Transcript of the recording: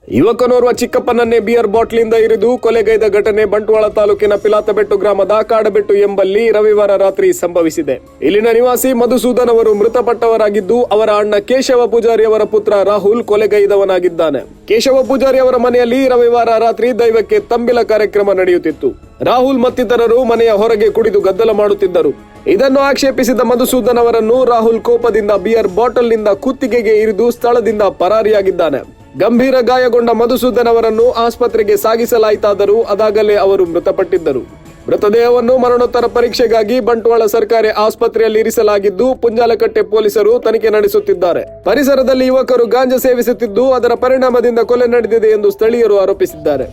ಯುವಕನೋರ್ವ ಚಿಕ್ಕಪ್ಪನನ್ನೇ beer ಬಾಟ್ಲಿಂದ ಇರಿದು ಕೊಲೆಗೈದ ಘಟನೆ ಬಂಟ್ವಾಳ ತಾಲೂಕಿನ ಪಿಲಾತಬೆಟ್ಟು ಗ್ರಾಮದ ಕಾಡಬೆಟ್ಟು ಎಂಬಲ್ಲಿ ರವಿವಾರ ರಾತ್ರಿ ಸಂಭವಿಸಿದೆ. ಇಲ್ಲಿನ ನಿವಾಸಿ ಮಧುಸೂದನ್ ಅವರು ಮೃತಪಟ್ಟವರಾಗಿದ್ದು, ಅವರ ಅಣ್ಣ ಕೇಶವ ಪೂಜಾರಿ ಅವರ ಪುತ್ರ ರಾಹುಲ್ ಕೊಲೆಗೈದವನಾಗಿದ್ದಾನೆ. ಕೇಶವ ಪೂಜಾರಿ ಅವರ ಮನೆಯಲ್ಲಿ ರವಿವಾರ ರಾತ್ರಿ ದೈವಕ್ಕೆ ತಂಬಿಲ ಕಾರ್ಯಕ್ರಮ ನಡೆಯುತ್ತಿತ್ತು. ರಾಹುಲ್ ಮತ್ತಿತರರು ಮನೆಯ ಹೊರಗೆ ಕುಡಿದು ಗದ್ದಲ ಮಾಡುತ್ತಿದ್ದರು. ಇದನ್ನು ಆಕ್ಷೇಪಿಸಿದ ಮಧುಸೂದನ್ ಅವರನ್ನು ರಾಹುಲ್ ಕೋಪದಿಂದ ಬಿಯರ್ ಬಾಟಲ್ನಿಂದ ಕುತ್ತಿಗೆಗೆ ಇರಿದು ಸ್ಥಳದಿಂದ ಪರಾರಿಯಾಗಿದ್ದಾನೆ. ಗಂಭೀರ ಗಾಯಗೊಂಡ ಮಧುಸೂದನ್ ಅವರನ್ನು ಆಸ್ಪತ್ರೆಗೆ ಸಾಗಿಸಲಾಯಿತಾದರೂ ಅದಾಗಲೇ ಅವರು ಮೃತಪಟ್ಟಿದ್ದರು. ಮೃತದೇಹವನ್ನು ಮರಣೋತ್ತರ ಪರೀಕ್ಷೆಗಾಗಿ ಬಂಟ್ವಾಳ ಸರ್ಕಾರಿ ಆಸ್ಪತ್ರೆಯಲ್ಲಿ ಇರಿಸಲಾಗಿದ್ದು, ಪುಂಜಾಲಕಟ್ಟೆ ಪೊಲೀಸರು ತನಿಖೆ ನಡೆಸುತ್ತಿದ್ದಾರೆ. ಪರಿಸರದಲ್ಲಿ ಯುವಕರು ಗಾಂಜಾ ಸೇವಿಸುತ್ತಿದ್ದು, ಅದರ ಪರಿಣಾಮದಿಂದ ಕೊಲೆ ನಡೆದಿದೆ ಎಂದು ಸ್ಥಳೀಯರು ಆರೋಪಿಸಿದ್ದಾರೆ.